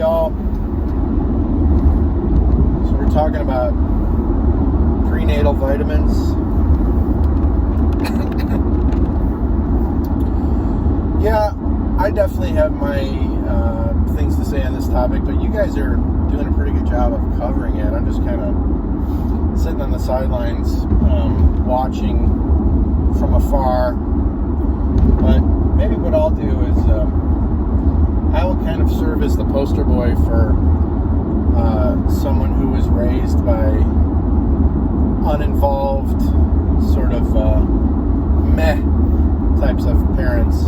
y'all? So we're talking about prenatal vitamins. Yeah, I definitely have my things to say on this topic, but you guys are doing a pretty good job of covering it. I'm just kind of sitting on the sidelines watching from afar. But maybe what I'll do is I will kind of serve as the poster boy for someone who was raised by uninvolved, sort of meh types of parents.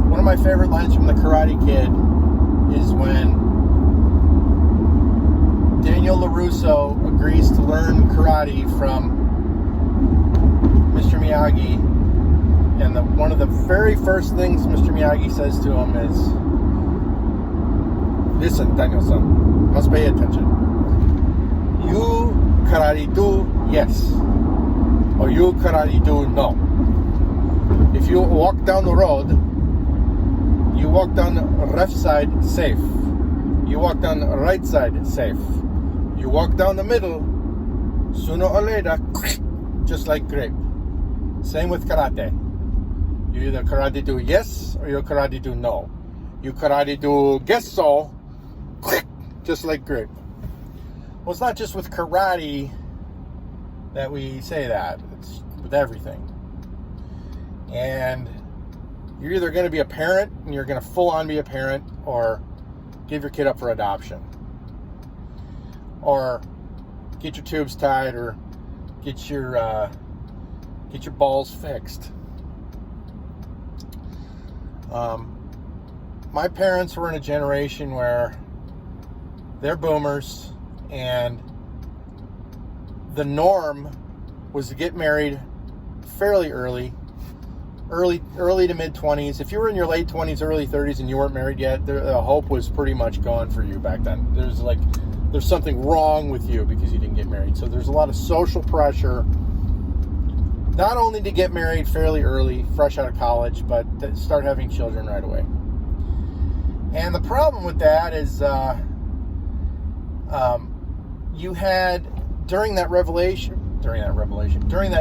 One of my favorite lines from The Karate Kid is when Daniel LaRusso agrees to learn karate from Mr. Miyagi, and one of the very first things Mr. Miyagi says to him is, "Listen, Daniel-san, must pay attention. You karate do yes, or you karate do no. If you walk down the road, you walk down the left side, safe. You walk down the right side, safe. You walk down the middle, sooner or later, just like grape. Same with karate. You either karate do yes, or you karate do no. You karate do guess so, just like grape." Well, it's not just with karate that we say that. It's with everything. And you're either going to be a parent, and you're going to full on be a parent, or give your kid up for adoption. Or get your tubes tied, or get your balls fixed. My parents were in a generation where they're boomers, and the norm was to get married fairly early to mid-20s. If you were in your late 20s, early 30s, and you weren't married yet, the hope was pretty much gone for you back then. There's something wrong with you because you didn't get married. So there's a lot of social pressure, not only to get married fairly early, fresh out of college, but to start having children right away. And the problem with that is you had, during that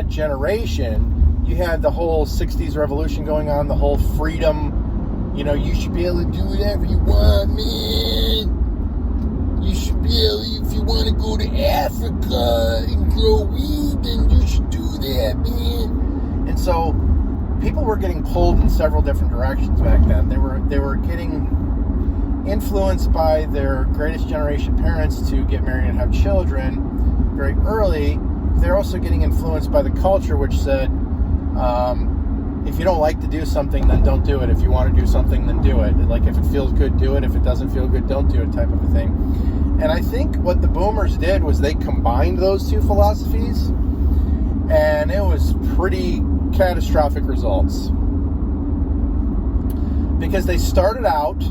generation, you had the whole 60s revolution going on, the whole freedom, you should be able to do whatever you want, man. You should be able, if you want to go to Africa and grow weed, then you should do that, man. And so people were getting pulled in several different directions back then. They were getting influenced by their greatest generation parents to get married and have children very early. They're also getting influenced by the culture, which said, if you don't like to do something, then don't do it. If you want to do something, then do it. Like, if it feels good, do it. If it doesn't feel good, don't do it, type of a thing. And I think what the boomers did was they combined those two philosophies, and it was pretty catastrophic results. Because they started out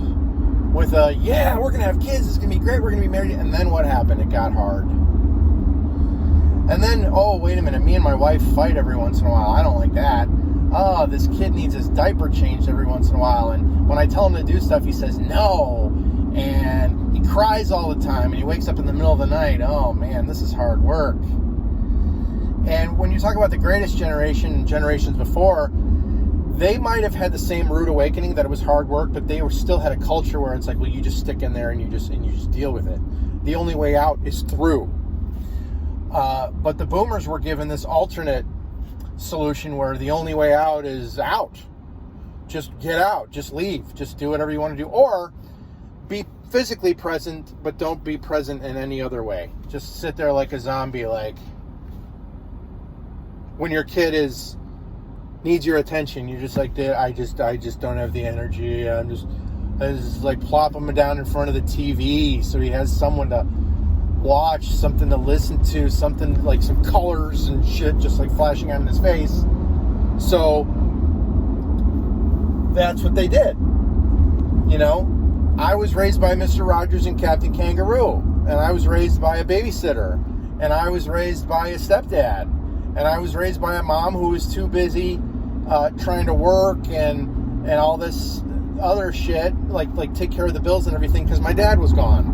with we're going to have kids, it's going to be great, we're going to be married, and then what happened? It got hard. And then, oh, wait a minute, me and my wife fight every once in a while. I don't like that. Oh, this kid needs his diaper changed every once in a while, and when I tell him to do stuff, he says no, and he cries all the time, and he wakes up in the middle of the night. Oh, man, this is hard work. And when you talk about the greatest generation and generations before, they might have had the same rude awakening that it was hard work, but they still had a culture where it's like, well, you just stick in there and you just deal with it. The only way out is through. But the boomers were given this alternate solution where the only way out is out. Just get out. Just leave. Just do whatever you want to do. Or be physically present, but don't be present in any other way. Just sit there like a zombie, like when your kid needs your attention, you're just like, I just don't have the energy. I just like plop him down in front of the TV so he has someone to watch, something to listen to, something like some colors and shit just like flashing out in his face. So that's what they did. I was raised by Mr. Rogers and Captain Kangaroo, and I was raised by a babysitter, and I was raised by a stepdad, and I was raised by a mom who was too busy trying to work and all this other shit, like take care of the bills and everything, because my dad was gone.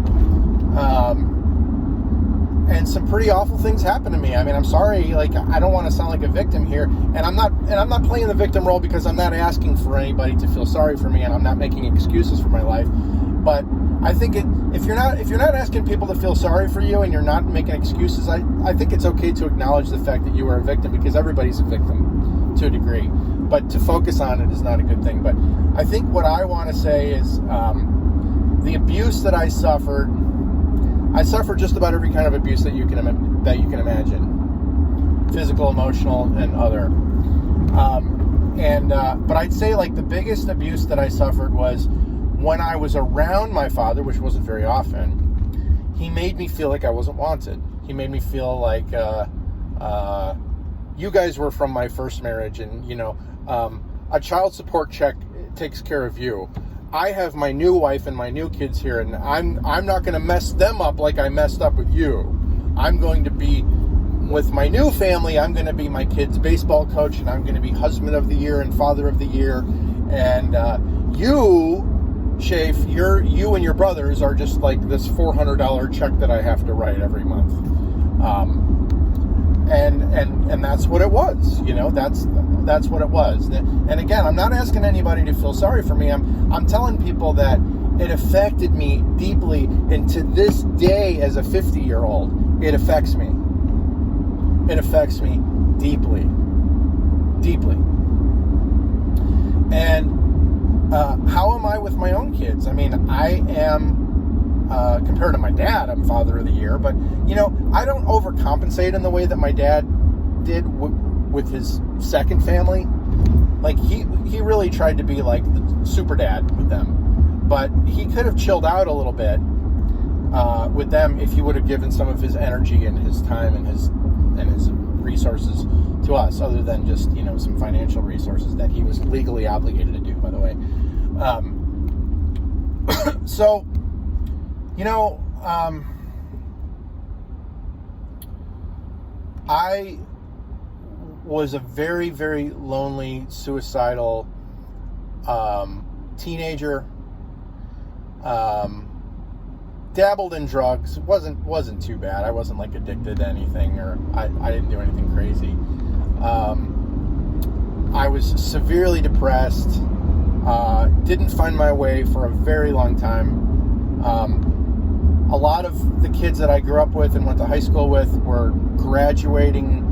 And some pretty awful things happened to me. I mean, I'm sorry, like, I don't want to sound like a victim here, and I'm not playing the victim role, because I'm not asking for anybody to feel sorry for me, and I'm not making excuses for my life. But I think if you're not asking people to feel sorry for you, and you're not making excuses, I think it's okay to acknowledge the fact that you are a victim, because everybody's a victim to a degree. But to focus on it is not a good thing. But I think what I want to say is the abuse that I suffered just about every kind of abuse that you can imagine, physical, emotional, and other. But I'd say, like, the biggest abuse that I suffered was when I was around my father, which wasn't very often. He made me feel like I wasn't wanted. He made me feel like you guys were from my first marriage, and a child support check takes care of you. I have my new wife and my new kids here, and I'm not going to mess them up like I messed up with you. I'm going to be with my new family. I'm going to be my kids' baseball coach, and I'm going to be husband of the year and father of the year. And you, Shafe, you and your brothers are just like this $400 check that I have to write every month. And that's what it was. That's what it was. And again, I'm not asking anybody to feel sorry for me. I'm telling people that it affected me deeply, and to this day, as a 50-year-old, it affects me. It affects me deeply. Deeply. And how am I with my own kids? I mean, I am, compared to my dad, I'm father of the year, but, I don't overcompensate in the way that my dad did with his second family. Like, he really tried to be like the super dad with them, but he could have chilled out a little bit with them if he would have given some of his energy and his time and his resources to us, other than just some financial resources that he was legally obligated to do, by the way. So I was a very, very lonely, suicidal teenager. Dabbled in drugs. Wasn't too bad. I wasn't like addicted to anything, or I didn't do anything crazy. I was severely depressed. Didn't find my way for a very long time. A lot of the kids that I grew up with and went to high school with were graduating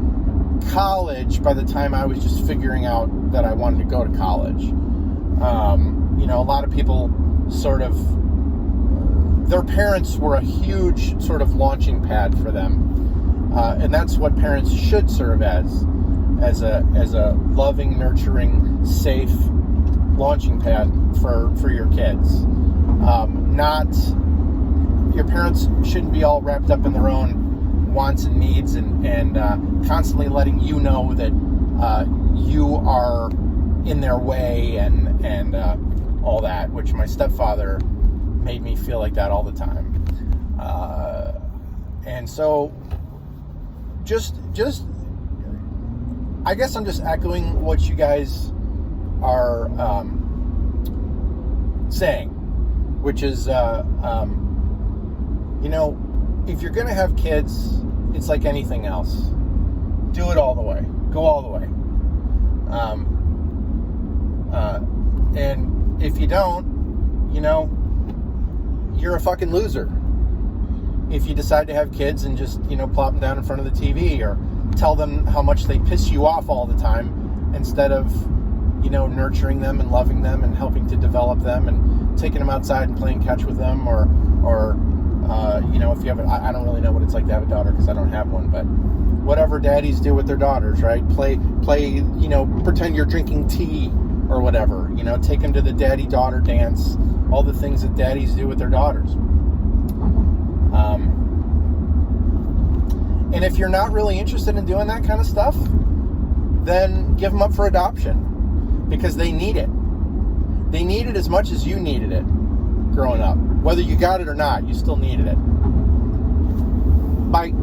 college by the time I was just figuring out that I wanted to go to college. A lot of people sort of, their parents were a huge sort of launching pad for them. And that's what parents should serve as a loving, nurturing, safe launching pad for your kids. Your parents shouldn't be all wrapped up in their own wants and needs and constantly letting you know that you are in their way and all that, which my stepfather made me feel like that all the time. And so just I guess I'm just echoing what you guys are saying, which is if you're gonna have kids, it's like anything else. Do it all the way. Go all the way. And if you don't, you're a fucking loser. If you decide to have kids and just, plop them down in front of the TV or tell them how much they piss you off all the time instead of, nurturing them and loving them and helping to develop them and taking them outside and playing catch with them or if you have I don't really know what it's like to have a daughter because I don't have one, but whatever daddies do with their daughters, right? Play, pretend you're drinking tea or whatever, take them to the daddy-daughter dance, all the things that daddies do with their daughters. And if you're not really interested in doing that kind of stuff, then give them up for adoption because they need it. They need it as much as you needed it growing up. Whether you got it or not, you still needed it. Bye.